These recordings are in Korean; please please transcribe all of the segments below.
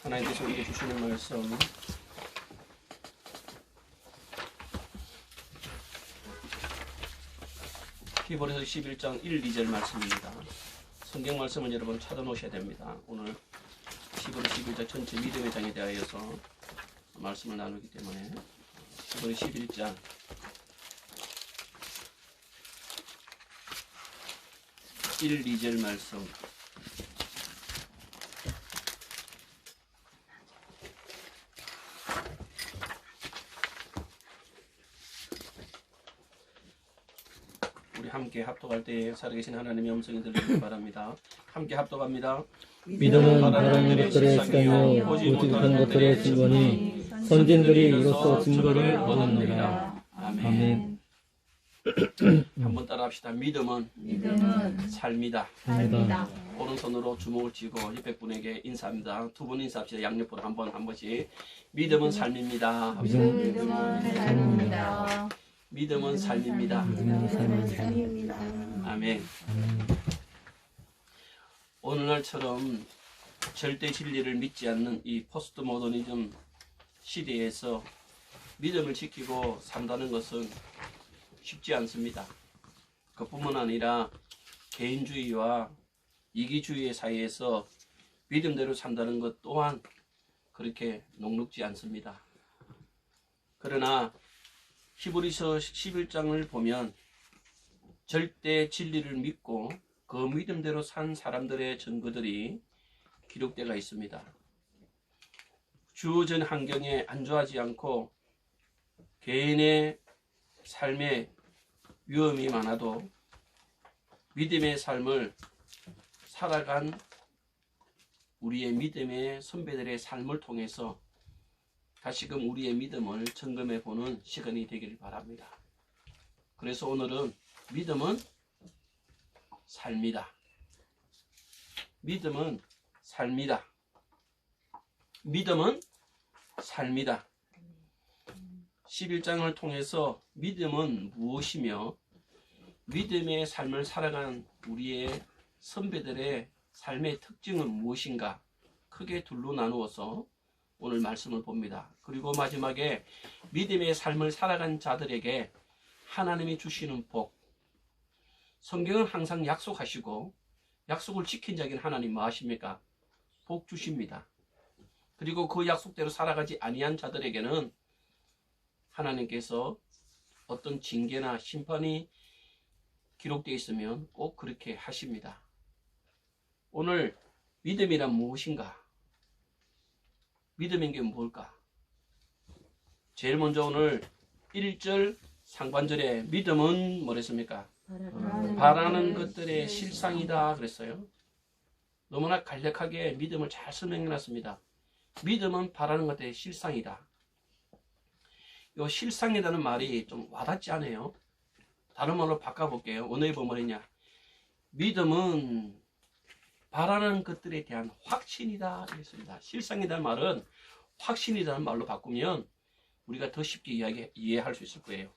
하나님께서 우리에게 주시는 말씀 히브리서 11장 1, 2절 말씀입니다. 성경 말씀은 여러분 찾아놓으셔야 됩니다. 오늘 히브리 11장 전체 믿음의 장에 대하여서 말씀을 나누기 때문에 히브리 11장 1, 2절 말씀 우리 함께 합독할 때 살아계신 하나님의 음성이 들리길 바랍니다. 함께 합독합니다. 믿음은 바라는 것들의 시간이요 보지 못한 것들의 증거니 선진들이 이로써 증거를 얻었느니라. 아멘. 한번 따라합시다. 믿음은 삶이다. 오른손으로 주먹을 쥐고 옆에 분에게 인사합니다. 두 분 인사합시다. 양옆으로 한 번씩. 믿음은 삶입니다. 믿음은 삶입니다. 믿음은 삶입니다. 아멘. 오늘날처럼 절대 진리를 믿지 않는 이 포스트 모더니즘 시대에서 믿음을 지키고 산다는 것은 쉽지 않습니다. 그뿐만 아니라 개인주의와 이기주의 사이에서 믿음대로 산다는 것 또한 그렇게 녹록지 않습니다. 그러나 히브리서 11장을 보면 절대 진리를 믿고 그 믿음대로 산 사람들의 증거들이 기록되어 있습니다. 주어진 환경에 안주하지 않고 개인의 삶에 위험이 많아도 믿음의 삶을 살아간 우리의 믿음의 선배들의 삶을 통해서 다시금 우리의 믿음을 점검해 보는 시간이 되길 바랍니다. 그래서 오늘은 믿음은 삶이다. 믿음은 삶이다. 믿음은 삶이다. 11장을 통해서 믿음은 무엇이며 믿음의 삶을 살아간 우리의 선배들의 삶의 특징은 무엇인가 크게 둘로 나누어서 오늘 말씀을 봅니다. 그리고 마지막에 믿음의 삶을 살아간 자들에게 하나님이 주시는 복. 성경은 항상 약속하시고 약속을 지킨 자에게는 하나님 뭐 하십니까? 복 주십니다. 그리고 그 약속대로 살아가지 아니한 자들에게는 하나님께서 어떤 징계나 심판이 기록되어 있으면 꼭 그렇게 하십니다. 오늘 믿음이란 무엇인가? 믿음인 게 뭘까? 제일 먼저 오늘 1절 상반절에 믿음은 뭐랬습니까? 바라는 것들의 실상이다 그랬어요. 너무나 간략하게 믿음을 잘 설명해 놨습니다. 믿음은 바라는 것들의 실상이다. 이 실상이라는 말이 좀 와닿지 않아요? 다른 말로 바꿔볼게요. 오늘 뭐냐? 믿음은 바라는 것들에 대한 확신이다 그랬습니다. 실상이라는 말은 확신이라는 말로 바꾸면 우리가 더 쉽게 이해할 수 있을 거예요.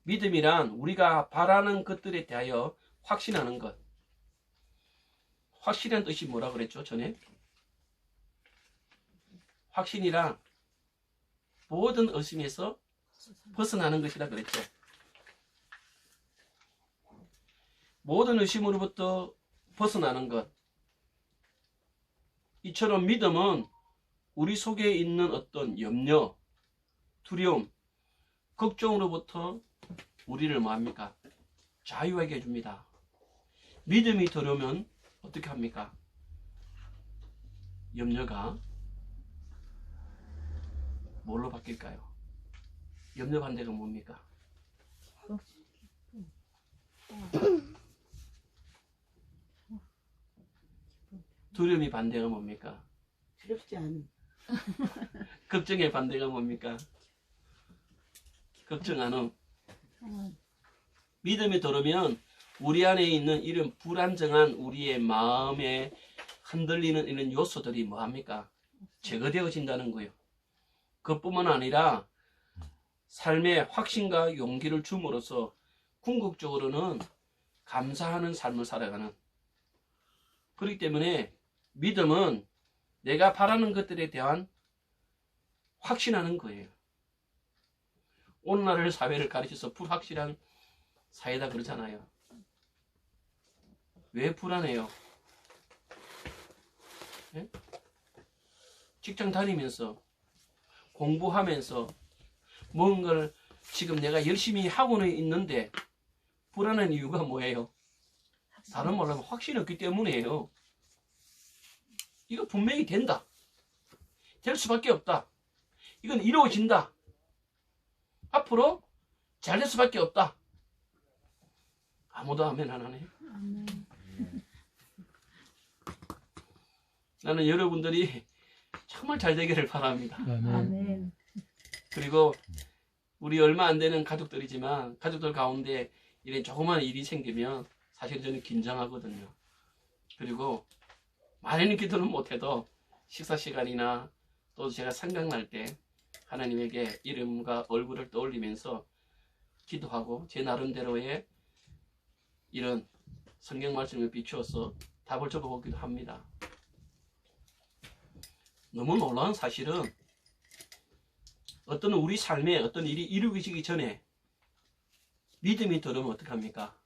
믿음이란 우리가 바라는 것들에 대하여 확신하는 것. 확신이란 뜻이 뭐라 그랬죠? 전에 확신이란 모든 의심에서 벗어나는 것이라 그랬죠. 모든 의심으로부터 벗어나는 것. 이처럼 믿음은 우리 속에 있는 어떤 염려, 두려움, 걱정으로부터 우리를 뭐합니까? 자유하게 해줍니다. 믿음이 들어오면 어떻게 합니까? 염려가 뭘로 바뀔까요? 염려 반대가 뭡니까? 두려움이 반대가 뭡니까? 두렵지 않은. 걱정의 반대가 뭡니까? 걱정하는. 믿음이 들어오면 우리 안에 있는 이런 불안정한 우리의 마음에 흔들리는 이런 요소들이 뭐합니까? 제거되어진다는 거예요. 그뿐만 아니라 삶의 확신과 용기를 줌으로써 궁극적으로는 감사하는 삶을 살아가는. 그렇기 때문에 믿음은 내가 바라는 것들에 대한 확신하는 거예요. 오늘날 사회를 가르쳐서 불확실한 사회다 그러잖아요. 왜 불안해요? 네? 직장 다니면서 공부하면서 뭔가를 지금 내가 열심히 하고는 있는데 불안한 이유가 뭐예요? 다른 말로 하면 확신이 없기 때문이에요. 이거 분명히 된다. 될 수밖에 없다. 이건 이루어진다. 앞으로 잘 될 수밖에 없다. 아무도 아멘 안 하네. 나는 여러분들이 정말 잘 되기를 바랍니다. 아멘. 그리고 우리 얼마 안 되는 가족들이지만 가족들 가운데 이런 조그만 일이 생기면 사실 저는 긴장하거든요. 그리고 많이는 기도는 못해도 식사 시간이나 또 제가 생각날 때 하나님에게 이름과 얼굴을 떠올리면서 기도하고 제 나름대로의 이런 성경 말씀을 비추어서 답을 적어보기도 합니다. 너무 놀라운 사실은 어떤 우리 삶에 어떤 일이 이루어지기 전에 믿음이 들으면 어떡합니까?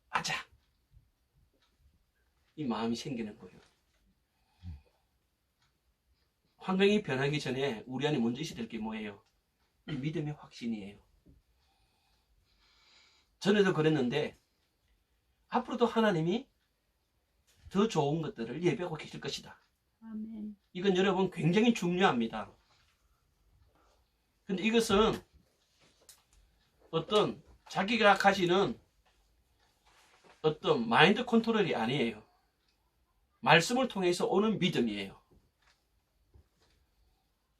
아자! 이 마음이 생기는 거예요. 환경이 변하기 전에 우리 안에 먼저 있어야 될 게 뭐예요? 이 믿음의 확신이에요. 전에도 그랬는데 앞으로도 하나님이 더 좋은 것들을 예배하고 계실 것이다. 아멘. 이건 여러분 굉장히 중요합니다. 근데 이것은 어떤 자기가 가지는 어떤 마인드 컨트롤이 아니에요. 말씀을 통해서 오는 믿음이에요.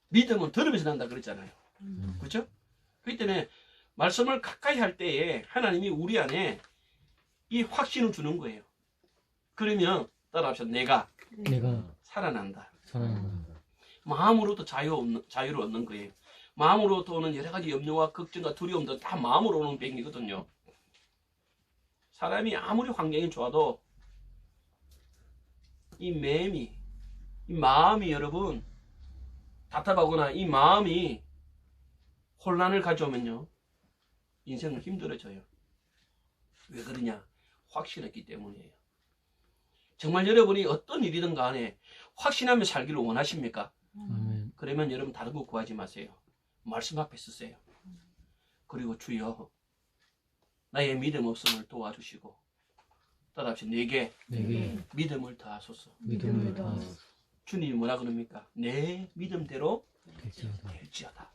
믿음은 들으면서 난다 그랬잖아요. 그렇죠? 그렇기 때문에 말씀을 가까이 할 때에 하나님이 우리 안에 이 확신을 주는 거예요. 그러면 따라합시다. 내가 살아난다. 살아난다. 마음으로도 자유를 얻는 거예요. 마음으로부터 오는 여러 가지 염려와 걱정과 두려움도 다 마음으로 오는 병이거든요. 사람이 아무리 환경이 좋아도 이 마음이 여러분 답답하거나 이 마음이 혼란을 가져오면요 인생은 힘들어져요. 왜 그러냐? 확신했기 때문이에요. 정말 여러분이 어떤 일이든 간에 확신하며 살기를 원하십니까? 아멘. 그러면 여러분 다른 거 구하지 마세요. 말씀 앞에 쓰세요. 그리고 주여 나의 믿음 없음을 도와주시고 따라합시다. 내게 믿음을 더하소서. 믿음을 다하소서. 주님이 뭐라 그럽니까? 내 믿음대로 될지어다. 될지어다.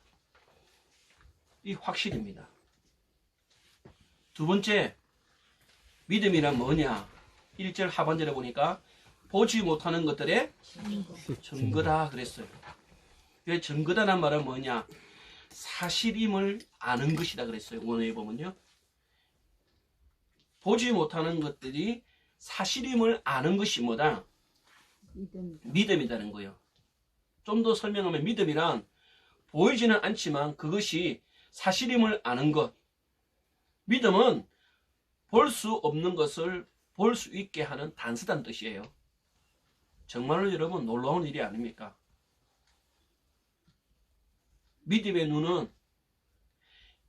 이 확신입니다. 두 번째 믿음이란 뭐냐? 1절 하반절에 보니까 보지 못하는 것들의 증거다 그랬어요. 왜 증거다란 말은 뭐냐? 사실임을 아는 것이다 그랬어요. 원어에 보면요. 보지 못하는 것들이 사실임을 아는 것이 뭐다? 믿음이라는 거예요. 좀 더 설명하면 믿음이란 보이지는 않지만 그것이 사실임을 아는 것. 믿음은 볼 수 없는 것을 볼 수 있게 하는 단서단 뜻이에요. 정말로 여러분 놀라운 일이 아닙니까? 믿음의 눈은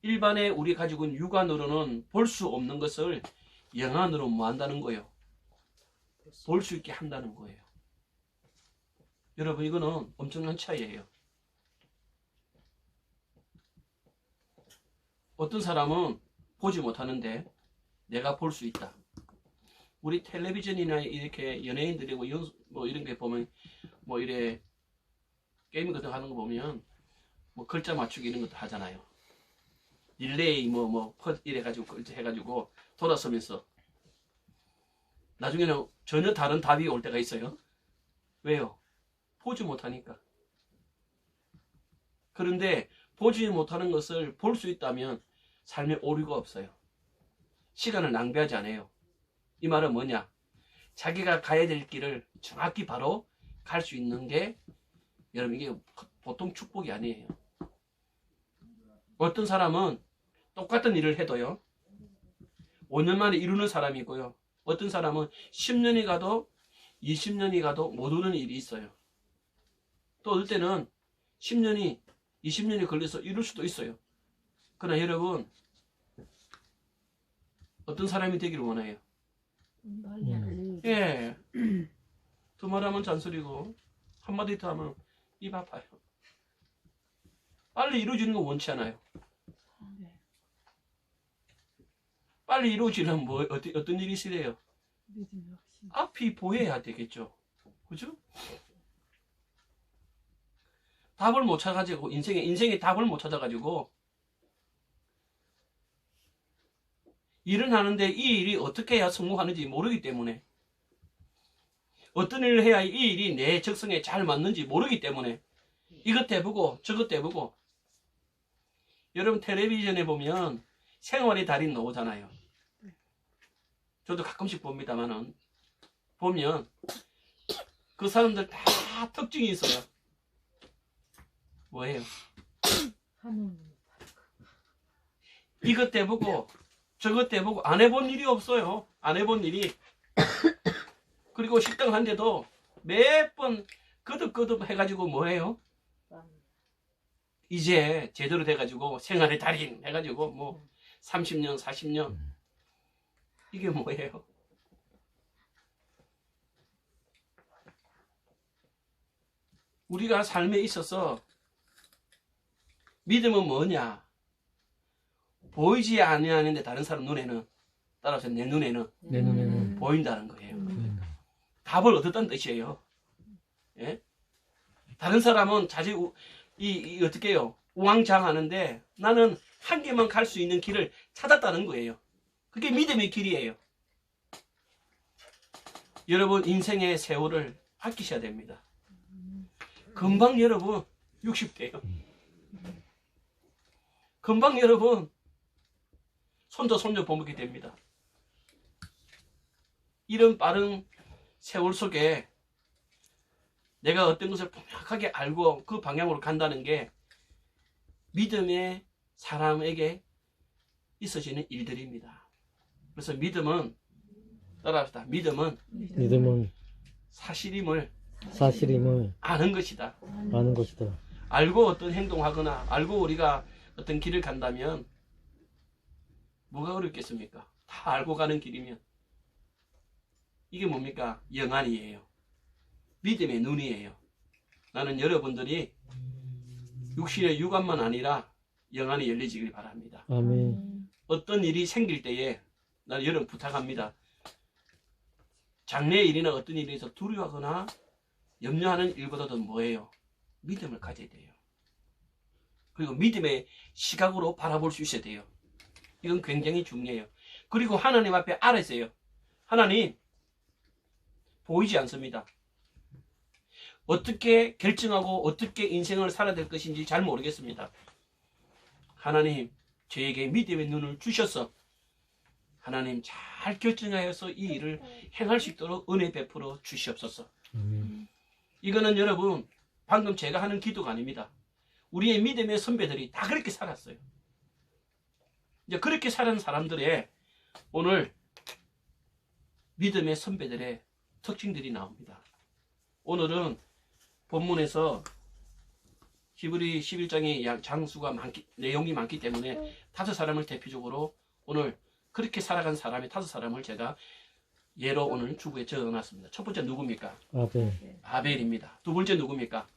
일반의 우리 가지고 있는 육안으로는 볼 수 없는 것을 영안으로 뭐 한다는 거예요? 볼 수 있게 한다는 거예요. 여러분 이거는 엄청난 차이예요. 어떤 사람은 보지 못하는데 내가 볼 수 있다. 우리 텔레비전이나 이렇게 연예인들이 뭐 이런 게 보면 뭐 이래 게임 같은 거 하는 거 보면 뭐 글자 맞추기 이런 것도 하잖아요. 릴레이 이래 가지고 글자 해가지고 돌아서면서 나중에는 전혀 다른 답이 올 때가 있어요. 왜요? 보지 못하니까. 그런데 보지 못하는 것을 볼 수 있다면 삶에 오류가 없어요. 시간을 낭비하지 않아요. 이 말은 뭐냐? 자기가 가야 될 길을 정확히 바로 갈 수 있는 게 여러분 이게 보통 축복이 아니에요. 어떤 사람은 똑같은 일을 해도요 5년 만에 이루는 사람이 있고요. 어떤 사람은 10년이 가도 20년이 가도 못 오는 일이 있어요. 또 어떨 때는 10년이 20년이 걸려서 이룰 수도 있어요. 그러나 여러분, 어떤 사람이 되기를 원해요? 예. 두 말하면 잔소리고 한마디 더 하면 입 아파요. 빨리 이루어지는 거 원치 않아요. 빨리 이루어지는 뭐 어떤 일이 있으래요? 앞이 보여야 되겠죠. 그죠? 답을 못 찾아가지고 인생의 답을 못 찾아가지고 일을 하는데 이 일이 어떻게 해야 성공하는지 모르기 때문에, 어떤 일을 해야 이 일이 내 적성에 잘 맞는지 모르기 때문에 이것 해보고 저것 해보고. 여러분 텔레비전에 보면 생활의 달인 나오잖아요. 저도 가끔씩 봅니다만은 보면 그 사람들 다 특징이 있어요. 뭐예요? 이것 해보고 저것 해보고 안 해본 일이 없어요. 안 해본 일이. 그리고 식당 한 데도 몇 번 거듭거듭 해가지고 뭐예요? 이제 제대로 돼가지고 생활의 달인 해가지고 뭐 30년 40년. 이게 뭐예요? 우리가 삶에 있어서 믿음은 뭐냐? 보이지 아니하는데 다른 사람 눈에는, 따라서 내 눈에는 보인다는 거예요. 답을 얻었다는 뜻이에요. 예? 다른 사람은 어떻게 해요? 우왕좌왕하는데 나는 한 개만 갈 수 있는 길을 찾았다는 거예요. 그게 믿음의 길이에요. 여러분 인생의 세월을 아끼셔야 됩니다. 금방 여러분 60대요. 금방 여러분 손자 손녀 보먹게 됩니다. 이런 빠른 세월 속에 내가 어떤 것을 명확하게 알고 그 방향으로 간다는 게 믿음의 사람에게 있어지는 일들입니다. 그래서 믿음은, 따라합시다. 믿음은 사실임을 아는 것이다. 알고 어떤 행동하거나 알고 우리가 어떤 길을 간다면 뭐가 어렵겠습니까? 다 알고 가는 길이면. 이게 뭡니까? 영안이에요. 믿음의 눈이에요. 나는 여러분들이 육신의 육안만 아니라 영안이 열려지길 바랍니다. 아멘. 어떤 일이 생길 때에 나는 여러분 부탁합니다. 장래 일이나 어떤 일에 대해서 두려워하거나 염려하는 일보다도 뭐예요? 믿음을 가져야 돼요. 그리고 믿음의 시각으로 바라볼 수 있어야 돼요. 이건 굉장히 중요해요. 그리고 하나님 앞에 알았어요. 하나님 보이지 않습니다. 어떻게 결정하고 어떻게 인생을 살아야 될 것인지 잘 모르겠습니다. 하나님 저에게 믿음의 눈을 주셔서 하나님 잘 결정하여서 이 일을 행할 수 있도록 은혜 베풀어 주시옵소서. 이거는 여러분 방금 제가 하는 기도가 아닙니다. 우리의 믿음의 선배들이 다 그렇게 살았어요. 이제 그렇게 사는 사람들의 오늘 믿음의 선배들의 특징들이 나옵니다. 오늘은 본문에서 히브리 11장의 장수가 내용이 많기 때문에 5사람을 대표적으로 오늘 그렇게 살아간 사람의 5사람을 제가 예로 오늘 주부에 적어놨습니다. 첫 번째 누굽니까? 아벨입니다. 두 번째 누굽니까?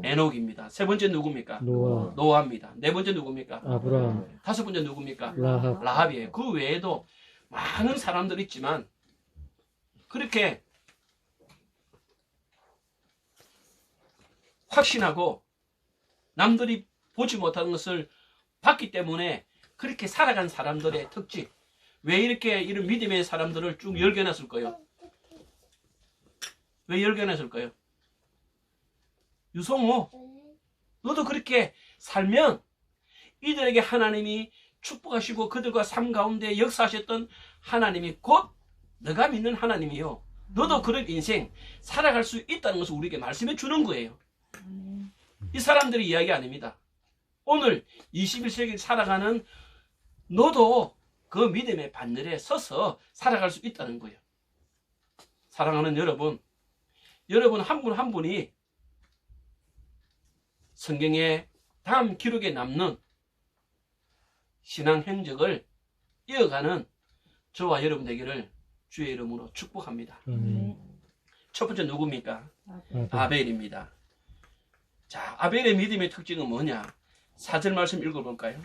에녹입니다. 세 번째 누굽니까? 노아입니다. 네 번째 누굽니까? 아브라함. 다섯 번째 누굽니까? 라합. 라합이에요. 그 외에도 많은 사람들이 있지만 그렇게 확신하고 남들이 보지 못하는 것을 봤기 때문에 그렇게 살아간 사람들의 특징. 왜 이렇게 이런 믿음의 사람들을 쭉 열겨놨을까요? 왜 열겨놨을까요? 유성호, 너도 그렇게 살면 이들에게 하나님이 축복하시고 그들과 삶 가운데 역사하셨던 하나님이 곧 너가 믿는 하나님이요. 너도 그런 인생 살아갈 수 있다는 것을 우리에게 말씀해 주는 거예요. 이 사람들의 이야기 아닙니다. 오늘 21세기 살아가는 너도 그 믿음의 반열에 서서 살아갈 수 있다는 거예요. 사랑하는 여러분 한 분 한 분이 성경의 다음 기록에 남는 신앙 행적을 이어가는 저와 여러분 되기를 주의 이름으로 축복합니다. 아멘. 첫 번째 누굽니까? 아멘. 아벨입니다. 자, 아벨의 믿음의 특징은 뭐냐? 4절 말씀 읽어볼까요?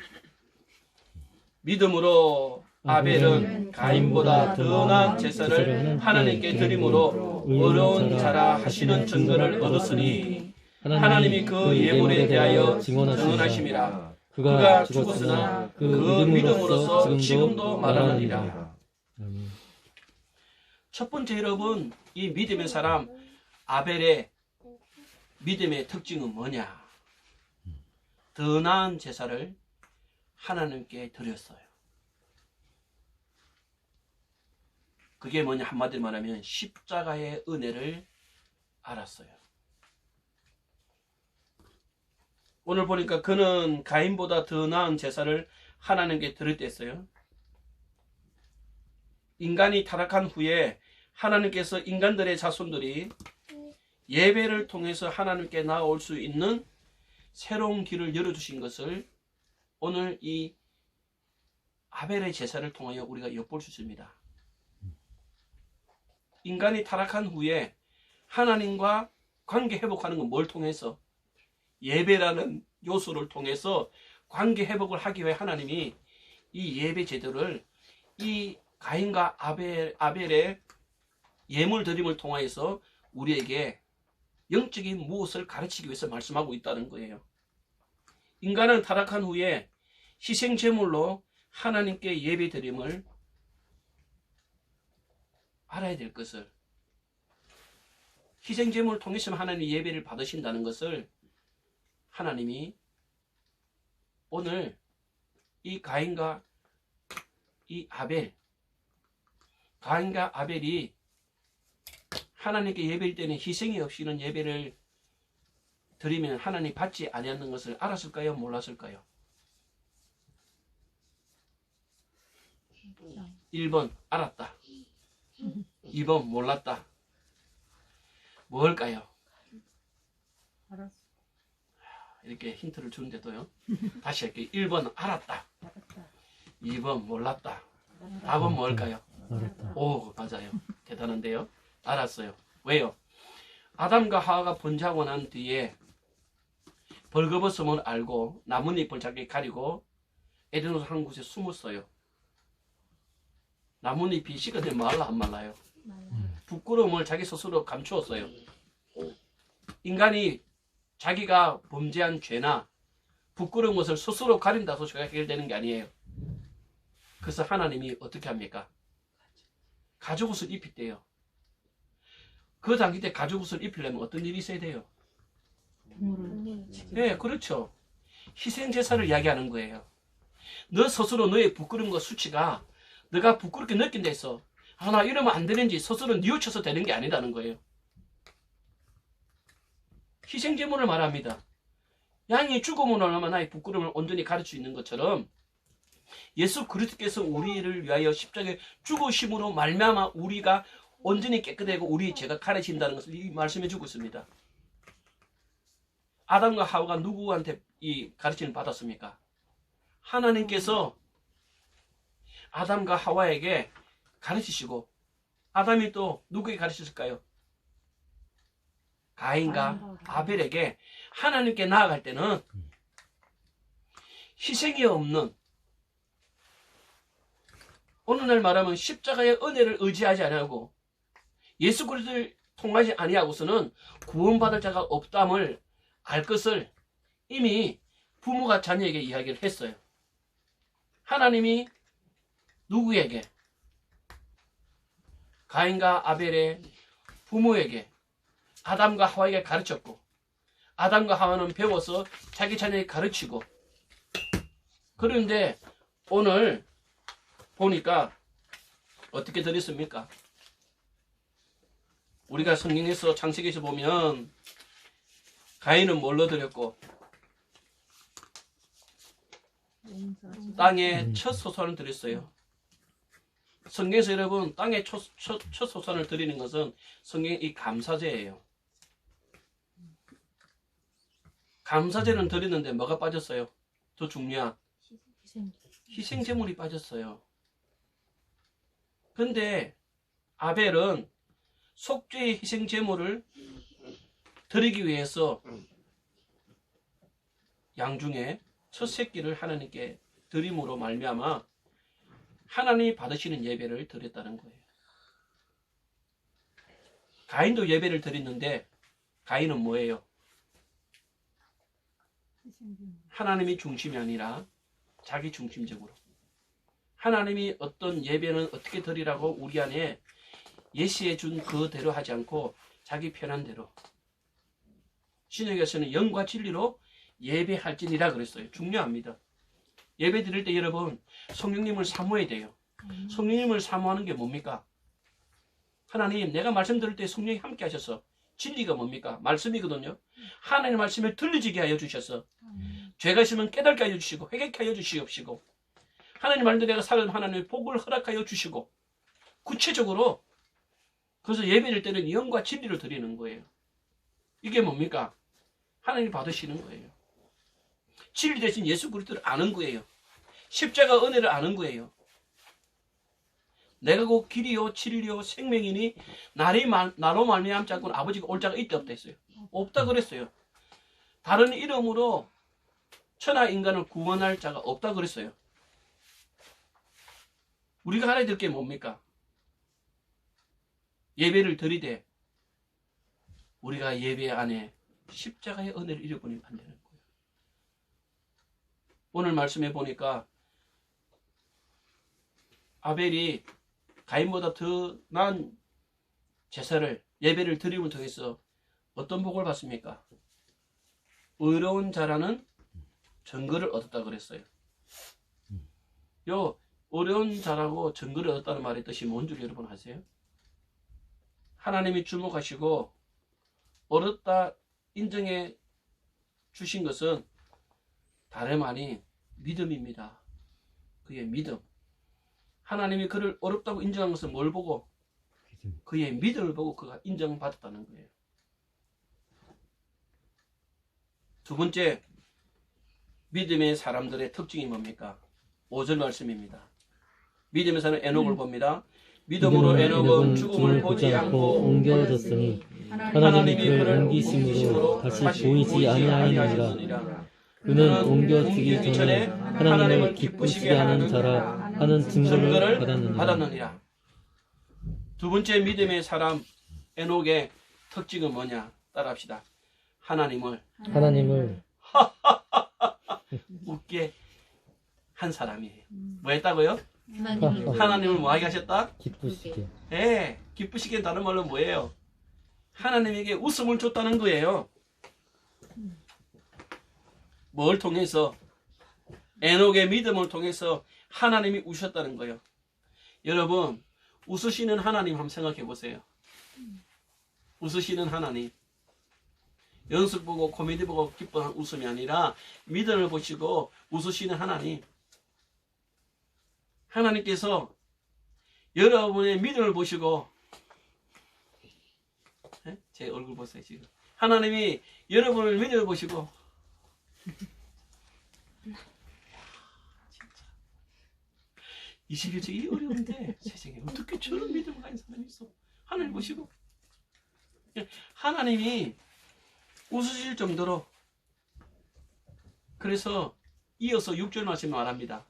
믿음으로 아벨은 가인보다 더 나은 제사를 하나님께 드림으로 의로운 자라 하시는 증거를 얻었으니 하나님이 그 예물에 대하여 증언하심이라. 그가 죽었으나 그 믿음으로써 지금도 말하느니라. 아멘. 첫 번째 여러분, 이 믿음의 사람 아벨의 믿음의 특징은 뭐냐? 더 나은 제사를 하나님께 드렸어요. 그게 뭐냐? 한마디로 말하면 십자가의 은혜를 알았어요. 오늘 보니까 그는 가인보다 더 나은 제사를 하나님께 드렸댔어요. 인간이 타락한 후에 하나님께서 인간들의 자손들이 예배를 통해서 하나님께 나아올 수 있는 새로운 길을 열어주신 것을 오늘 이 아벨의 제사를 통하여 우리가 엿볼 수 있습니다. 인간이 타락한 후에 하나님과 관계 회복하는 건 뭘 통해서? 예배라는 요소를 통해서 관계 회복을 하기 위해 하나님이 이 예배 제도를 이 가인과 아벨의 예물 드림을 통하여서 우리에게 영적인 무엇을 가르치기 위해서 말씀하고 있다는 거예요. 인간은 타락한 후에 희생 제물로 하나님께 예배 드림을 알아야 될 것을, 희생 제물을 통해서 하나님 예배를 받으신다는 것을 하나님이 오늘 이 가인과 이 가인과 아벨이 하나님께 예배일 때는 희생이 없이는 예배를 드리면 하나님 받지 아니하는 것을 알았을까요? 몰랐을까요? 1번 알았다. 2번 몰랐다. 뭘까요? 알았어. 이렇게 힌트를 주는데도요. 다시 할게요. 1번 알았다. 2번 몰랐다. 답은 뭘까요? 알았다. 오, 맞아요. 대단한데요. 알았어요. 왜요? 아담과 하와가 번제하고 난 뒤에 벌거벗음을 알고 나뭇잎을 자기 가리고 에덴으로 한 곳에 숨었어요. 나뭇잎이 식어도 말라 안 말라요? 부끄러움을 자기 스스로 감추었어요. 인간이 자기가 범죄한 죄나 부끄러운 것을 스스로 가린다고 죄가 해결되는 게 아니에요. 그래서 하나님이 어떻게 합니까? 가죽옷을 입혔대요. 그 당시 때 가죽옷을 입히려면 어떤 일이 있어야 돼요? 네, 그렇죠. 희생제사를 이야기하는 거예요. 너 스스로 너의 부끄러운 것 수치가 너가 부끄럽게 느낀다 해서 나 이러면 안 되는지 스스로 뉘우쳐서 되는 게 아니라는 거예요. 희생제물을 말합니다. 양이 죽음으로 나면 나의 부끄러움을 온전히 가르칠 수 있는 것처럼 예수 그리스도께서 우리를 위하여 십자가에 죽으심으로 말미암아 우리가 온전히 깨끗하고 우리의 죄가 가려진다는 것을 말씀해 주고 있습니다. 아담과 하와가 누구한테 이 가르침을 받았습니까? 하나님께서 아담과 하와에게 가르치시고 아담이 또 누구에게 가르쳤을까요? 가인과 아벨에게 하나님께 나아갈 때는 희생이 없는, 오늘날 말하면 십자가의 은혜를 의지하지 아니하고 예수 그리스도를 통하지 아니하고서는 구원받을 자가 없담을 알 것을 이미 부모가 자녀에게 이야기를 했어요. 하나님이 누구에게? 가인과 아벨의 부모에게, 아담과 하와에게 가르쳤고 아담과 하와는 배워서 자기 자녀에게 가르치고, 그런데 오늘 보니까 어떻게 드렸습니까? 우리가 성경에서 창세기에서 보면 가인은 뭘로 드렸고 땅에 첫 소산을 드렸어요. 성경에서 여러분 땅에 첫 소산을 드리는 것은 성경 이 감사제예요. 감사제는 드리는데 뭐가 빠졌어요? 더 중요한 희생제물이 빠졌어요. 근데 아벨은 속죄의 희생제물을 드리기 위해서 양 중에 첫 새끼를 하나님께 드림으로 말미암아 하나님이 받으시는 예배를 드렸다는 거예요. 가인도 예배를 드렸는데 가인은 뭐예요? 하나님이 중심이 아니라 자기 중심적으로 하나님이 어떤 예배는 어떻게 드리라고 우리 안에 예시해 준 그대로 하지 않고 자기 편한 대로 신약에서는 영과 진리로 예배할지니라 그랬어요. 중요합니다. 예배 드릴 때 여러분 성령님을 사모해야 돼요. 성령님을 사모하는 게 뭡니까? 하나님 내가 말씀 들을 때 성령이 함께 하셔서 진리가 뭡니까? 말씀이거든요. 하나님의 말씀을 들리지게 하여 주셔서 죄가 있으면 깨닫게 하여 주시고 회개케 하여 주시옵시고 하나님 말대로 내가 살면 하나님의 복을 허락하여 주시고 구체적으로 그래서 예배를 때는 영과 진리를 드리는 거예요. 이게 뭡니까? 하나님이 받으시는 거예요. 진리 대신 예수 그리스도를 아는 거예요. 십자가 은혜를 아는 거예요. 내가 곧 길이요 진리요 생명이니 나로 말미암지 않고는 아버지가 올 자가 있다 없다 했어요. 없다 그랬어요. 다른 이름으로 천하 인간을 구원할 자가 없다 그랬어요. 우리가 알아야 될 게 뭡니까? 예배를 드리되 우리가 예배 안에 십자가의 은혜를 잃어버리면 안 되는 거예요. 오늘 말씀해 보니까 아벨이 가인보다 더 나은 제사를 예배를 드림을 통해서 어떤 복을 받습니까? 의로운 자라는 증거를 얻었다 그랬어요. 요 의로운 자라고 증거를 얻었다는 말의 뜻이 뭔 줄 여러분 아세요? 하나님이 주목하시고 어렵다 인정해 주신 것은 다름 아닌 믿음입니다. 그의 믿음. 하나님이 그를 어렵다고 인정한 것은 뭘 보고? 그의 믿음을 보고 그가 인정받았다는 거예요. 두 번째, 믿음의 사람들의 특징이 뭡니까? 5절 말씀입니다. 믿음의 사람 에녹을 봅니다. 믿음으로 에녹은 죽음을 보지 않고 옮겨졌으니 하나님이 그를 옮기심으로 다시 보이지 아니하였느니라. 그는 옮겨지기 전에 하나님을 기쁘시게 하는 자라 하는 증거를 받았느니라. 두 번째 믿음의 사람 에녹의 특징은 뭐냐? 따라합시다. 하나님을 웃게 한 사람이에요. 뭐 했다고요? 하나님을 뭐하게 하셨다? 기쁘시게. 예, 기쁘시게 다른 말로 뭐예요? 하나님에게 웃음을 줬다는 거예요. 뭘 통해서? 에녹의 믿음을 통해서 하나님이 우셨다는 거예요. 여러분, 웃으시는 하나님 한번 생각해 보세요. 웃으시는 하나님. 연습 보고 코미디 보고 기뻐한 웃음이 아니라 믿음을 보시고 웃으시는 하나님. 하나님께서 여러분의 믿음을 보시고 제 얼굴 보세요 지금. 하나님이 여러분의 믿음을 보시고 진짜 21세기 어려운데 세상에 어떻게 저런 믿음을 가진 사람이 있어. 하나님 보시고 하나님이 웃으실 정도로. 그래서 이어서 6절 말씀 말합니다.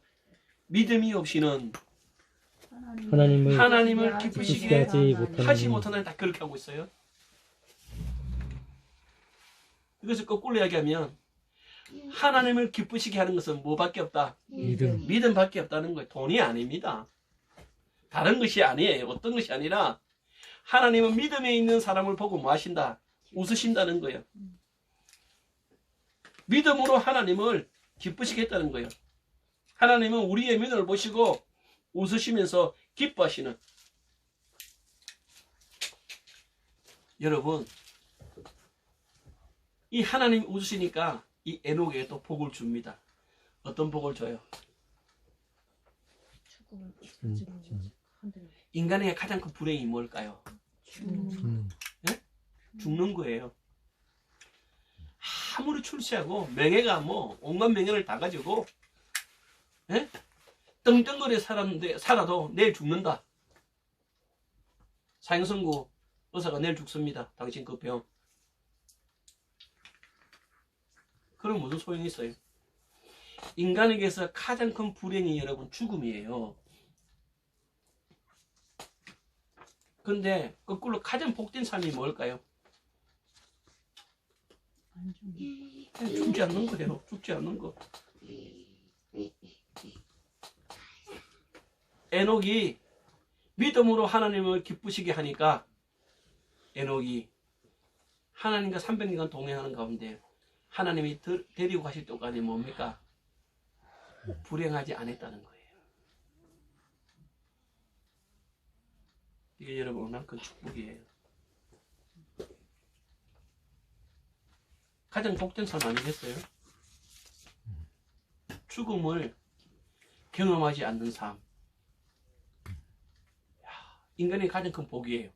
믿음이 없이는 하나님을 기쁘시게 하지 못하는 다 그렇게 하고 있어요. 이것을 거꾸로 이야기하면 하나님을 기쁘시게 하는 것은 뭐밖에 없다? 믿음밖에 없다는 거예요. 돈이 아닙니다. 다른 것이 아니에요. 어떤 것이 아니라 하나님은 믿음에 있는 사람을 보고 뭐 하신다? 웃으신다는 거예요. 믿음으로 하나님을 기쁘시게 했다는 거예요. 하나님은 우리의 믿음을 보시고 웃으시면서 기뻐하시는. 여러분, 이 하나님이 웃으시니까 이 에녹에게 또 복을 줍니다. 어떤 복을 줘요? 인간의 가장 큰 불행이 뭘까요? 죽는 거예요. 아무리 출세하고 명예가 뭐 온갖 명예를 다 가지고 떵떵거려 살아도 내일 죽는다. 사형선고 의사가 내일 죽습니다. 당신 그 병. 그럼 무슨 소용이 있어요? 인간에게서 가장 큰 불행이 여러분 죽음이에요. 근데 거꾸로 가장 복된 삶이 뭘까요? 죽지 않는 거예요. 죽지 않는 거. 에녹이 믿음으로 하나님을 기쁘시게 하니까 에녹이 하나님과 300년간 동행하는 가운데 하나님이 데리고 가실 때까지 뭡니까? 불행하지 않았다는 거예요. 이게 여러분 얼마나 큰 축복이에요. 가장 복된 삶 아니겠어요? 죽음을 경험하지 않는 삶. 인간의 가장 큰 복이에요.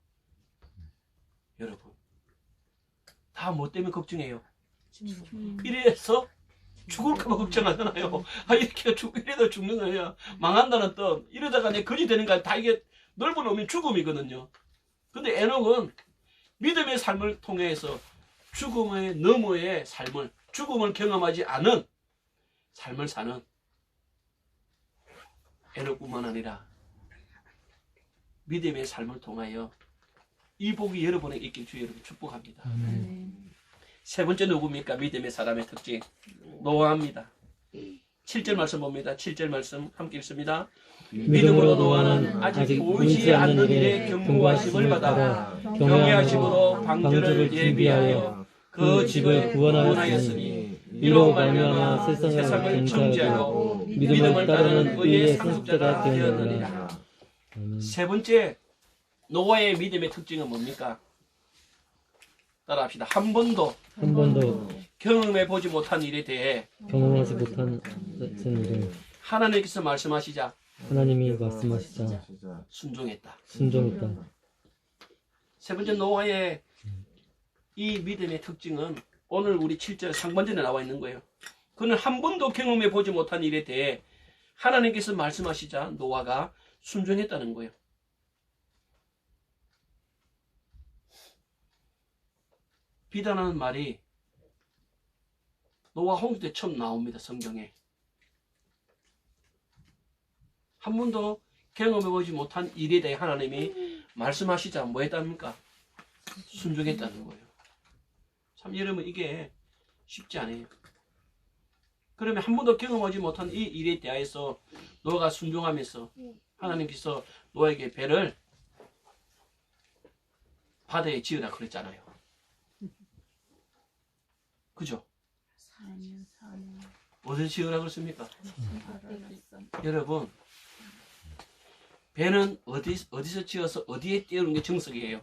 여러분 다 뭐 때문에 걱정해요? 이래서 죽을까봐 걱정하잖아요. 이렇게 이래도 죽는 거야. 망한다는 뜻. 이러다가 내 거지 되는 거야. 다 이게 넓은 의미 죽음이거든요. 근데 에녹은 믿음의 삶을 통해서 죽음의 너머의 삶을, 죽음을 경험하지 않은 삶을 사는 에녹뿐만 아니라 믿음의 삶을 통하여 이 복이 여러분에게 있길 주여 여러분 축복합니다. 세 번째 누굽니까? 믿음의 사람의 특징 노아입니다. 7절 말씀 봅니다. 7절 말씀 함께 읽습니다. 믿음으로 노아는 아직 보이지 않는 일에 경고하심을 받아 경외하심으로 방주를 예비하여 그 집을 구원하였으니 이로 말미암아 세상을 정죄하고 믿음을 따르는 의의 상속자가 되었느니라. 세 번째 노아의 믿음의 특징은 뭡니까? 따라합시다. 한 번도 경험해 보지 못한 일에 대해 경험하지 못한 일을 하나님께서 말씀하시자 하나님이 말씀하시자 순종했다. 세 번째 노아의 이 믿음의 특징은 오늘 우리 7절 상반절에 나와 있는 거예요. 그는 한 번도 경험해 보지 못한 일에 대해 하나님께서 말씀하시자 노아가 순종했다는 거예요. 비단하는 말이 노아 홍수 때 처음 나옵니다. 성경에. 한 번도 경험해보지 못한 일에 대해 하나님이 말씀하시자 뭐 했답니까? 순종했다는 거예요. 참 여러분 이게 쉽지 않아요. 그러면 한 번도 경험하지 못한 이 일에 대하여서 노아가 순종하면서 하나님께서 노아에게 배를 바다에 지으라 그랬잖아요. 그죠? 어디서 지으라 그랬습니까? 여러분 배는 어디서 지어서 어디에 띄우는 게 정석이에요?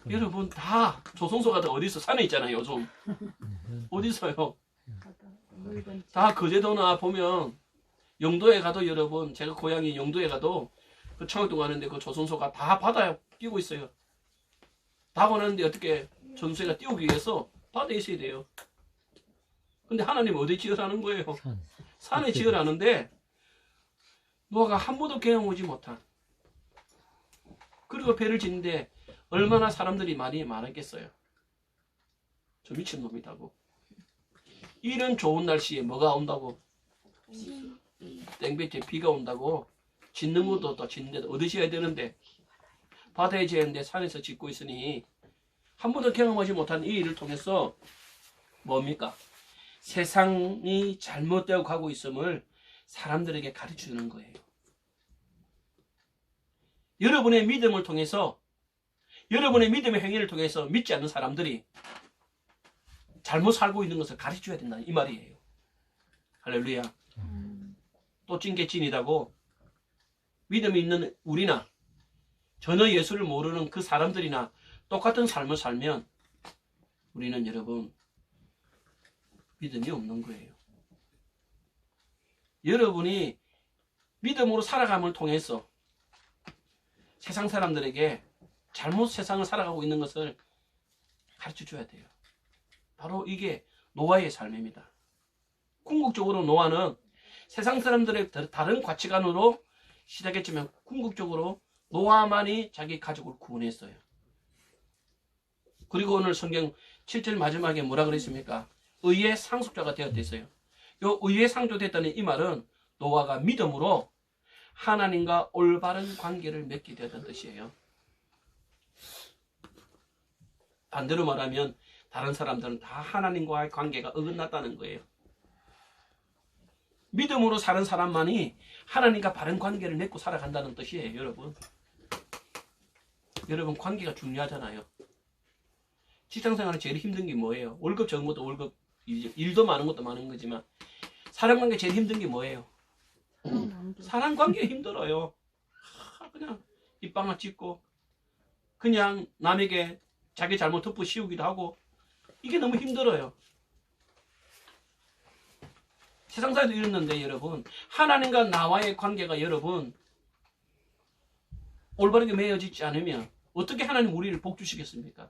여러분 다 조선소가 다 어디서 산에 있잖아요. 요즘 어디서요? 다 거제도나 보면 영도에 가도 여러분 제가 고향이 영도에 가도 그 청학동 가는데 그 조선소가 다 바다에 끼고 있어요. 다 원하는데 어떻게 전수회가 띄우기 위해서 바다에 있어야 돼요. 근데 하나님 어디 지으라는 거예요? 산에 지으라는데 노아가 한 번도 경험하지 못한 그리고 배를 짓는데 얼마나 사람들이 많이 많았겠어요. 저 미친놈이다고. 이런 좋은 날씨에 뭐가 온다고? 땡볕에 비가 온다고 짓는 것도 또 짓는데 어디 지어야 되는데 바다에 지어야 되는데 산에서 짓고 있으니 한 번도 경험하지 못한 이 일을 통해서 뭡니까? 세상이 잘못되어 가고 있음을 사람들에게 가르쳐주는 거예요. 여러분의 믿음을 통해서 여러분의 믿음의 행위를 통해서 믿지 않는 사람들이 잘못 살고 있는 것을 가르쳐줘야 된다 이 말이에요. 할렐루야. 또 찐게 찐이다고 믿음이 있는 우리나 전혀 예수를 모르는 그 사람들이나 똑같은 삶을 살면 우리는 여러분 믿음이 없는 거예요. 여러분이 믿음으로 살아감을 통해서 세상 사람들에게 잘못 세상을 살아가고 있는 것을 가르쳐 줘야 돼요. 바로 이게 노아의 삶입니다. 궁극적으로 노아는 세상 사람들의 다른 가치관으로 시작했지만 궁극적으로 노아만이 자기 가족을 구원했어요. 그리고 오늘 성경 7절 마지막에 뭐라 그랬습니까? 의의 상속자가 되었댔어요. 요 의의 상속됐다는 이 말은 노아가 믿음으로 하나님과 올바른 관계를 맺게 되었다는 뜻이에요. 반대로 말하면 다른 사람들은 다 하나님과의 관계가 어긋났다는 거예요. 믿음으로 사는 사람만이 하나님과 바른 관계를 맺고 살아간다는 뜻이에요. 여러분 관계가 중요하잖아요. 직장생활은 제일 힘든 게 뭐예요? 월급 적은 것도 월급, 일도 많은 것도 많은 거지만 사람관계 제일 힘든 게 뭐예요? 사람관계 힘들어요. 그냥 입방아 찢고 그냥 남에게 자기 잘못 덮어 씌우기도 하고 이게 너무 힘들어요. 세상사에도 이랬는데 여러분 하나님과 나와의 관계가 여러분 올바르게 맺어지지 않으면 어떻게 하나님 우리를 복 주시겠습니까?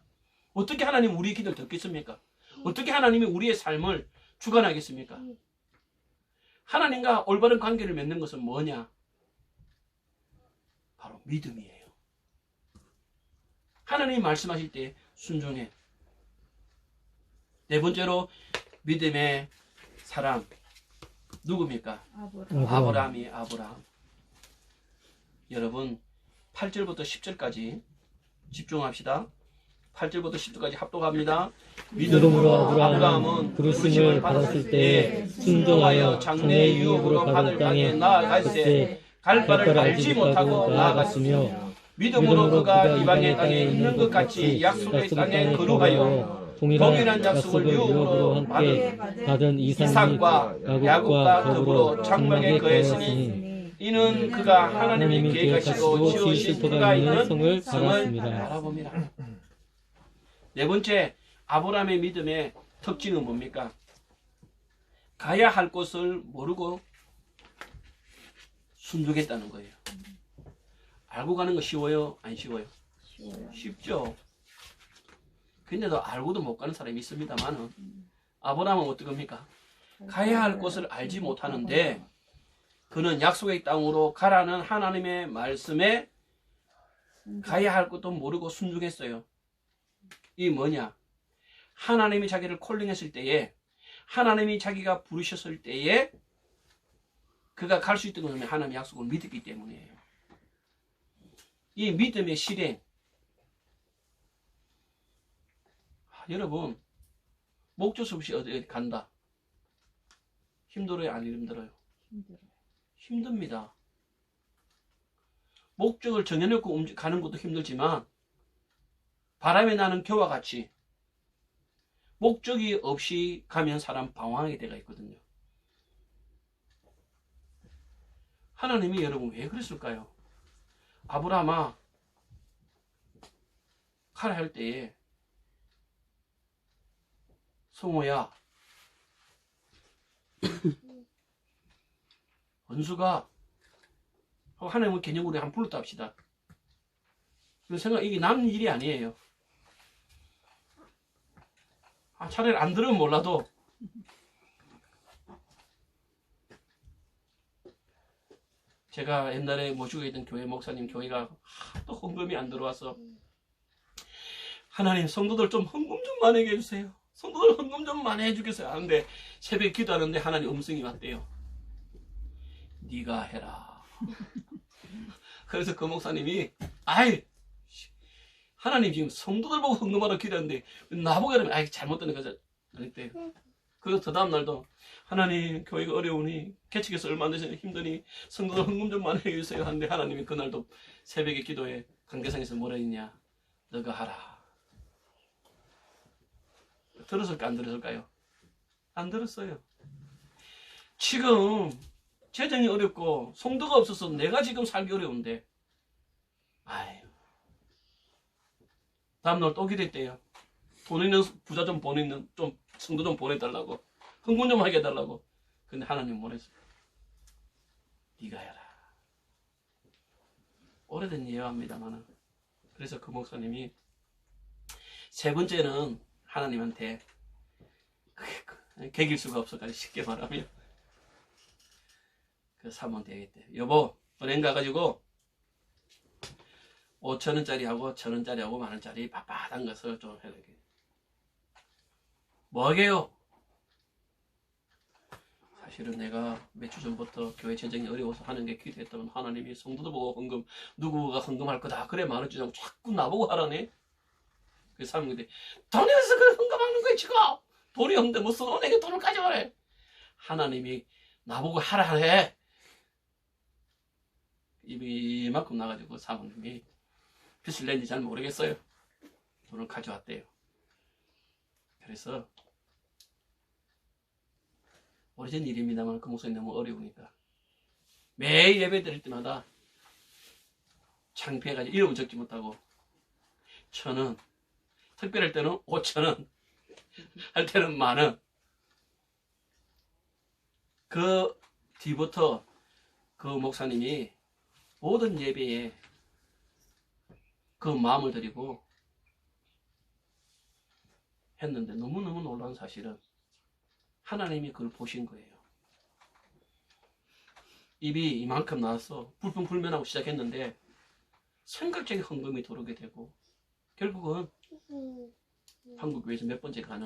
어떻게 하나님 우리의 기도를 듣겠습니까? 어떻게 하나님이 우리의 삶을 주관하겠습니까? 하나님과 올바른 관계를 맺는 것은 뭐냐? 바로 믿음이에요. 하나님이 말씀하실 때 순종해. 네 번째로 믿음의 사람 누굽니까? 아브라함이에요. 아브라함. 여러분 8절부터 10절까지 집중합시다. 8절부터 10절까지 합독합니다. 믿음으로 아브라함은 부르심을 받았을 때 순종하여 장래의 유업으로 받을 땅에 나아갈새 갈 바를 알지 못하고 나아갔으며 믿음으로 그가 이방의 땅에 있는 것 같이 약속의 땅에 거룩하여 동일한 약속을 유업으로 함께 받은 이삭과 야곱과 더불어 장막에 거했으니 이는 그가 하나님이 계획하시고 지으신 터가 있는 성을 바라봅니다. 네 번째 아브라함의 믿음의 특징은 뭡니까? 가야 할 곳을 모르고 순종했다는 거예요. 알고 가는 거 쉬워요? 안 쉬워요? 쉽죠. 근데도 알고도 못 가는 사람이 있습니다만은 아브라함은 어떡합니까? 가야 할 곳을 알지 못하는데 그는 약속의 땅으로 가라는 하나님의 말씀에 가야 할 것도 모르고 순종했어요. 이 뭐냐? 하나님이 자기를 콜링했을 때에 하나님이 자기가 부르셨을 때에 그가 갈 수 있던 것은 하나님의 약속을 믿었기 때문이에요. 이 믿음의 실행. 여러분 목적 없이 어디 간다. 힘들어요? 안 힘들어요? 힘듭니다. 목적을 정해놓고 가는 것도 힘들지만 바람에 나는 겨와 같이 목적이 없이 가면 사람 방황하게 되어 있거든요. 하나님이 여러분 왜 그랬을까요? 아브라함아 가라 할 때에 성호야 원수가 하나님은 개념으로 한 불렀다 합시다. 그 생각 이게 남 일이 아니에요. 차라리 안 들으면 몰라도 제가 옛날에 모시고 있던 교회 목사님 교회가 또 헌금이 안 들어와서 하나님 성도들 좀 헌금 좀 많이 해주세요. 성도들 헌금 좀 많이 해주겠어요. 하는데 새벽에 기도하는데 하나님 음성이 왔대요. 네가 해라. 그래서 그 목사님이 하나님 지금 성도들 보고 헌금하러 기도하는데 나보고 그러면 잘못된 거죠. 그랬대요. 그래서 그 다음 날도 하나님 교회가 어려우니 개척해서 얼마 안 되시니 힘드니 성도들 헌금 좀 많이 해주세요. 하는데 하나님이 그날도 새벽에 기도에 강대상에서 뭐라 했냐. 너가 하라. 들었을까 안 들었을까요? 안 들었어요. 지금 재정이 어렵고 성도가 없어서 내가 지금 살기 어려운데 다음날 또 기도했대요. 돈 있는 부자 좀 보내는 좀 성도 좀 보내달라고 헌금 좀 하게 해달라고. 근데 하나님 뭐랬어요? 네가 해라. 오래된 예화입니다만, 그래서 그 목사님이 세 번째는 하나님한테 개길 수가 없어가지고, 쉽게 말하면 그 사모한테 얘기했대. 여보, 은행 가가지고 5,000원짜리하고 1,000원짜리하고 만원짜리 빳빳한 것을 좀 해야겠. 뭐 하게요? 사실은 내가 몇 주 전부터 교회 재정이 어려워서 하는 게 기도했다면 하나님이 성도들 보고 헌금, 누구가 헌금할 거다 그래 만원 주자고 자꾸 나보고 하라네. 그 사람들이 돈이 어디서 그 헌금하는 거야 지금? 돈이 없는데 무슨 은행에 돈을 가져와래. 하나님이 나보고 하라 해. 입이 이만큼 나가지고 사모님이 빚을 낸지 잘 모르겠어요. 돈을 가져왔대요. 그래서 오래전 일입니다만 그 목소리 너무 어려우니까 매일 예배 드릴 때마다 창피해가지고 이름을 적지 못하고 1,000원, 특별할 때는 5,000원, 할 때는 10,000원. 그 뒤부터 그 목사님이 모든 예배에 그 마음을 드리고 했는데 너무너무 놀라운 사실은 하나님이 그걸 보신 거예요. 입이 이만큼 나와서 불평불만하고 시작했는데 생각적인 헌금이 들어오게 되고 결국은 한국교회에서 몇 번째 가는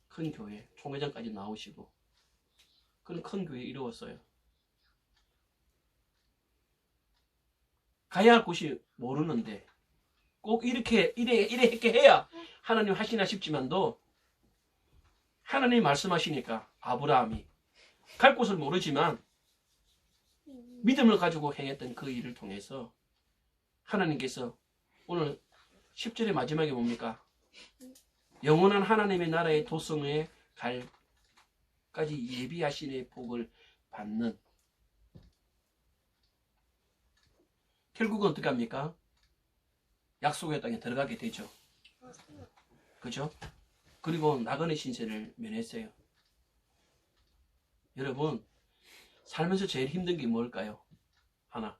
큰 교회 총회장까지 나오시고 그런 큰 교회에 이루었어요. 가야 할 곳이 모르는데 꼭 이렇게 이래 해야 하나님 하시나 싶지만도 하나님이 말씀하시니까 아브라함이 갈 곳을 모르지만 믿음을 가지고 행했던 그 일을 통해서 하나님께서 오늘 10절의 마지막에 뭡니까? 영원한 하나님의 나라의 도성에 갈까지 예비하시는 복을 받는. 결국은 어떻게 합니까? 약속의 땅에 들어가게 되죠. 그죠? 그리고 나그네 신세를 면했어요. 여러분, 살면서 제일 힘든 게 뭘까요? 하나,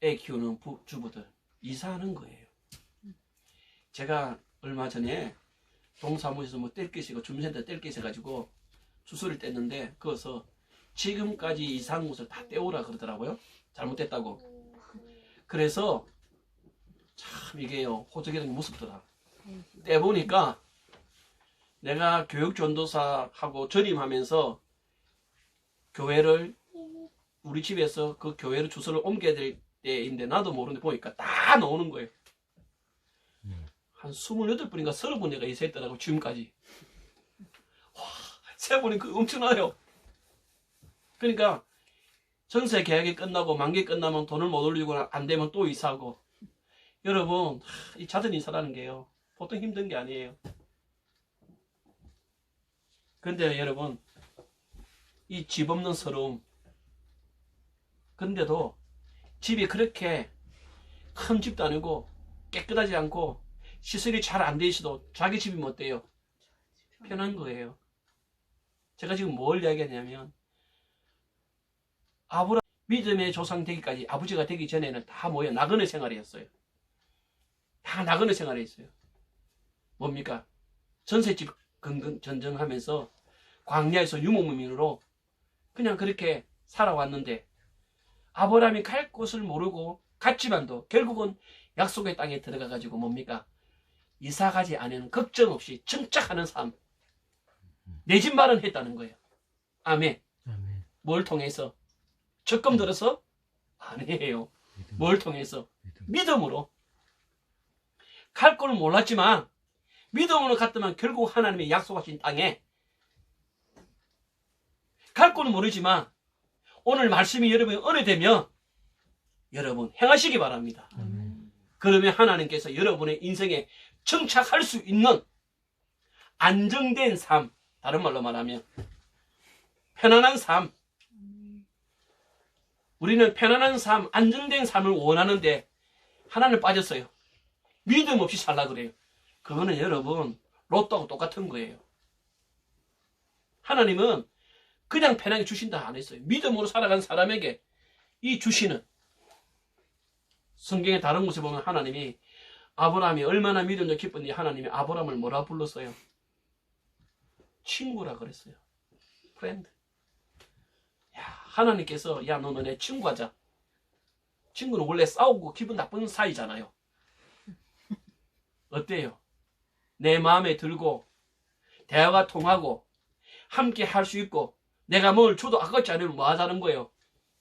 애 키우는 주부들, 이사하는 거예요. 제가 얼마 전에 동사무소에서 뭐 뗄 게 있고 주민센터 뗄 게 있어가지고 주소를 뗐는데 그것서 지금까지 이사한 곳을 다 떼오라 그러더라고요. 잘못됐다고. 그래서 참 이게요, 호적이라는 게 무섭더라. 떼보니까 내가 교육전도사하고 전임하면서 교회를 우리 집에서 그 교회로 주소를 옮겨야 될 때인데 나도 모르는데 보니까 다 나오는 거예요. 한 28분인가 30분 내가 이사했더라고 지금까지. 와, 세보니 그 엄청나요. 그러니까 전세 계약이 끝나고 만기 끝나면 돈을 못 올리고 안 되면 또 이사하고. 여러분, 이 잦은 이사라는 게요 보통 힘든 게 아니에요. 근데 여러분, 이 집 없는 서러움. 근데도 집이 그렇게 큰 집도 아니고 깨끗하지 않고 시설이 잘 안 돼 있어도 자기 집이면 어때요? 편한 거예요. 제가 지금 뭘 이야기하냐면 아브라함 믿음의 조상 되기까지 아버지가 되기 전에는 다 뭐예요? 나그네 생활이었어요. 다 나그네 생활이었어요. 뭡니까? 전셋집 전쟁하면서 광야에서 유목민으로 그냥 그렇게 살아왔는데 아브라함이 갈 곳을 모르고 갔지만도 결국은 약속의 땅에 들어가가지고 뭡니까? 이사가지 않은 걱정 없이 정착하는 삶. 내 집 마련했다는 거예요. 아멘. 아멘. 뭘 통해서? 적금 들어서? 아니에요. 뭘 통해서? 믿음으로. 갈 걸 몰랐지만 믿음으로 갔더만 결국 하나님의 약속하신 땅에 갈 걸 모르지만 오늘 말씀이 여러분이 은혜되면 여러분 행하시기 바랍니다. 아멘. 그러면 하나님께서 여러분의 인생에 정착할 수 있는 안정된 삶, 다른 말로 말하면 편안한 삶. 우리는 편안한 삶, 안정된 삶을 원하는데 하나님 빠졌어요. 믿음 없이 살라 그래요. 그거는 여러분 로또하고 똑같은 거예요. 하나님은 그냥 편하게 주신다 안 했어요. 믿음으로 살아간 사람에게 이 주시는, 성경의 다른 곳에 보면 하나님이 아브라함이 얼마나 믿음도 기쁜지 하나님이 아브라함을 뭐라 불렀어요? 친구라 그랬어요. 프렌드. 야, 하나님께서 야, 너는 내 친구 하자. 친구는 원래 싸우고 기분 나쁜 사이잖아요. 어때요? 내 마음에 들고 대화가 통하고 함께 할 수 있고 내가 뭘 줘도 아깝지 않으면 뭐 하자는 거예요?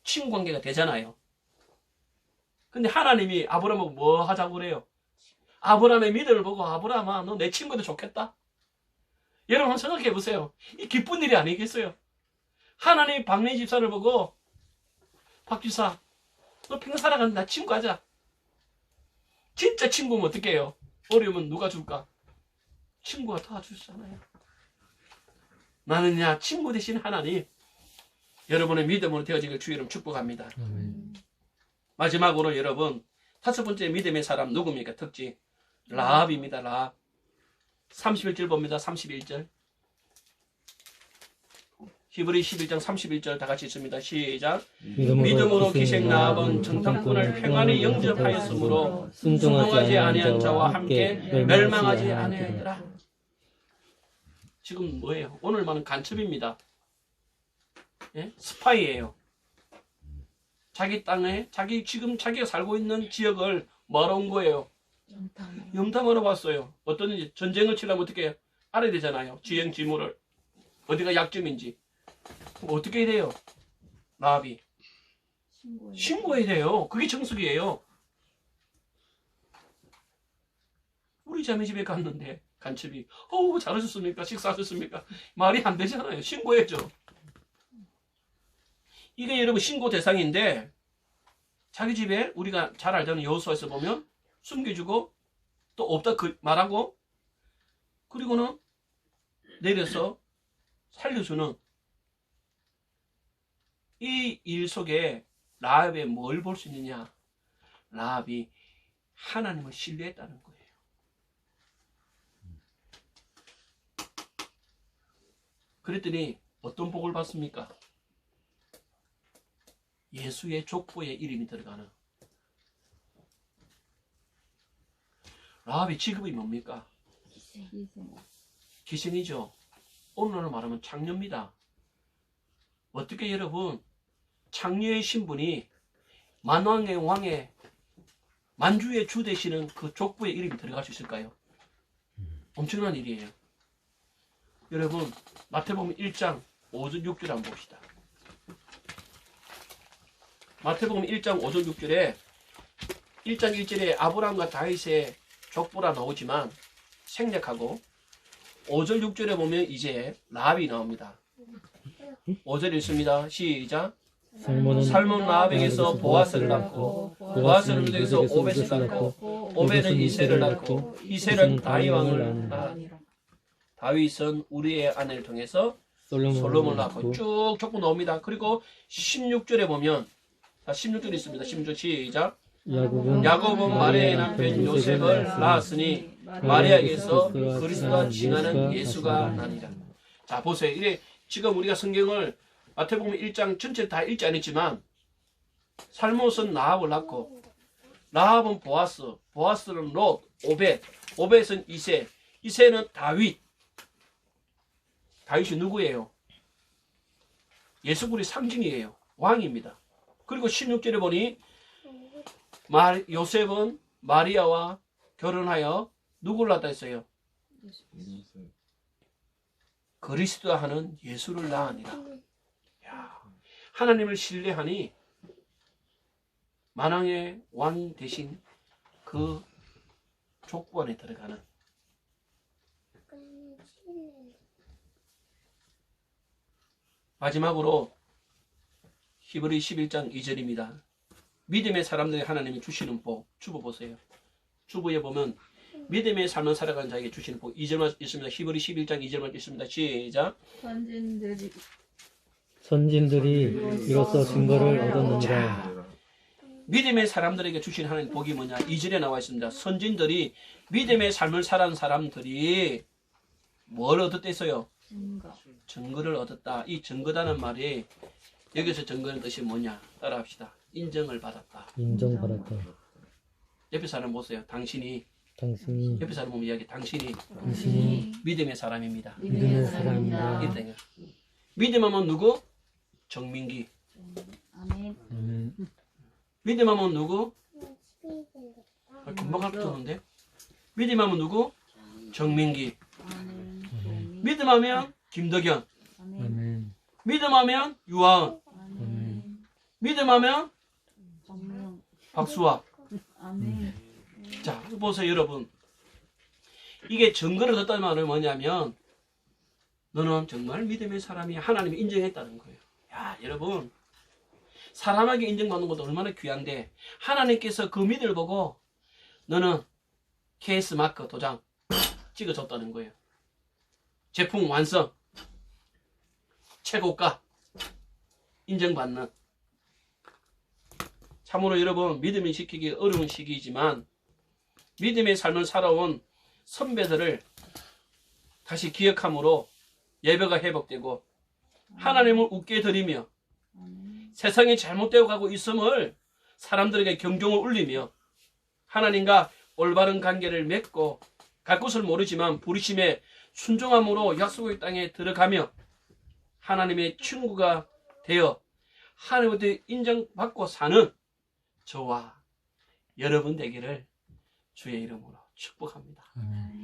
친구 관계가 되잖아요. 근데 하나님이 아브라함하고 뭐 하자고 그래요? 아브라함의 믿음을 보고 아브라함아, 너 내 친구도 좋겠다. 여러분 한번 생각해 보세요. 이 기쁜 일이 아니겠어요? 하나님이 박래 집사를 보고 박 집사, 너 평생 살아가는 나 친구 하자. 진짜 친구면 어떻게 해요? 어려우면 누가 줄까? 친구가 도와주잖아요. 나는야 친구 대신 하나님, 여러분의 믿음으로 되어지길 주 이름 축복합니다. 마지막으로 여러분, 5번째 믿음의 사람 누굽니까? 특징 라합입니다. 라합. 31절 봅니다. 31절. 히브리 11장 31절 다 같이 있습니다. 시작. 믿음으로 기생 라합은 정탐꾼을 평안히 영접하였으므로 순종하지 아니한 자와 함께 멸망하지 아니하더라. 지금 뭐예요? 오늘 말은 간첩입니다. 예? 스파이예요. 자기 땅에 지금 자기가 살고 있는 지역을 뭐하러 온 거예요? 염탐하러 왔어요. 어떤 전쟁을 치려면 어떻게 해요? 알아야 되잖아요. 지형 지물을 어디가 약점인지. 어떻게 해야 돼요? 라합이 신고해야 돼요. 그게 정석이에요. 우리 자매 집에 갔는데 간첩이 잘하셨습니까? 식사하셨습니까? 말이 안 되잖아요. 신고해야죠. 이게 여러분 신고 대상인데, 자기 집에 우리가 잘 알던 여호수아에서 보면 숨겨주고 또 없다 말하고, 그리고는 내려서 살려주는 이 일 속에 라합에 뭘 볼 수 있느냐? 라합이 하나님을 신뢰했다는 거예요. 그랬더니 어떤 복을 받습니까? 예수의 족보에 이름이 들어가는. 라합의 직업이 뭡니까? 기생이죠. 오늘날로 말하면 창녀입니다. 어떻게 여러분, 창녀의 신분이 만왕의 왕의 만주의 주 되시는 그 족보에 이름이 들어갈 수 있을까요? 엄청난 일이에요. 여러분, 마태복음 1장 5절 6절 한번 봅시다. 마태복음 1장 5절 6절에 1장 1절에 아브라함과 다윗의 족보라 나오지만 생략하고 5절 6절에 보면 이제 라합이 나옵니다. 5절 읽습니다. 시작. 살몬 라합에게서 보아스를 낳고 보아스는 루드에게서 오벳을 낳고 오벳은 이새를 낳고 이새는 다윗 왕을 낳았다. 다윗은 우리의 아내를 통해서 솔로몬을 낳고 쭉 족보 나옵니다. 그리고 16절에 보면 16절 있습니다. 16절 시작. 야곱은 마리아의 남편 요셉을 낳았으니 마리아에게서 그리스도와 칭하는 예수가 나니라. 자 보세요. 이래 지금 우리가 성경을 마태복음 1장 전체를 다 읽지 않았지만 살못은 라합을 낳고 라합은 보아스, 보아스는 롯, 오벳, 오벳은 이새, 이새는 다윗. 다윗이 누구예요? 예수군의 상징이에요. 왕입니다. 그리고 16절에 보니 요셉은 마리아와 결혼하여 누구를 낳았다 했어요? 그리스도 하는 예수를 낳으니라. 야, 하나님을 신뢰하니 만왕의 왕 대신 그 족보 안에 들어가는. 마지막으로 히브리 11장 2절입니다. 믿음의 사람들이 하나님이 주시는 복, 주보 보세요. 주보에 보면 믿음의 삶을 살아가는 자에게 주시는 복 2절만 있습니다. 히브리 11장 2절만 있습니다. 시작. 선진들이 이로써 증거를 얻었느니라. 믿음의 사람들에게 주신 하나님 복이 뭐냐? 2절에 나와 있습니다. 선진들이 믿음의 삶을 살아가는 사람들이 뭘 얻었댔어요? 증거. 증거를 얻었다. 이 증거다는 말이 여기서 증거는 뜻이 뭐냐? 따라합시다. 인정을 받았다. 인정받았다. 옆에 사람 보세요. 당신이 당신이 옆에 사람 보면 이야기. 당신이 당신이 믿음의 사람입니다. 믿음의 사람이다. 이때요. 믿음하면 누구? 정민기. 아멘. 아멘. 믿음하면 누구? 금방 가르쳤는데. 믿음하면 누구? 정민기. 아멘. 믿음하면 김덕현. 아멘. 아멘. 믿음하면 유아은. 아멘. 믿음하면 정명. 박수아. 아멘. 자, 보세요, 여러분. 이게 증거를 얻었다는 말은 뭐냐면, 너는 정말 믿음의 사람이 하나님이 인정했다는 거예요. 야, 여러분. 사람에게 인정받는 것도 얼마나 귀한데, 하나님께서 그 믿음을 보고, 너는 KS 마크 도장 찍어줬다는 거예요. 제품 완성. 최고가. 인정받는. 참으로 여러분, 믿음을 지키기 어려운 시기이지만, 믿음의 삶을 살아온 선배들을 다시 기억함으로 예배가 회복되고 하나님을 웃게 드리며 세상이 잘못되어 가고 있음을 사람들에게 경종을 울리며 하나님과 올바른 관계를 맺고 갈 곳을 모르지만 부르심에 순종함으로 약속의 땅에 들어가며 하나님의 친구가 되어 하나님한테 인정받고 사는 저와 여러분 되기를 주의 이름으로 축복합니다. 아멘.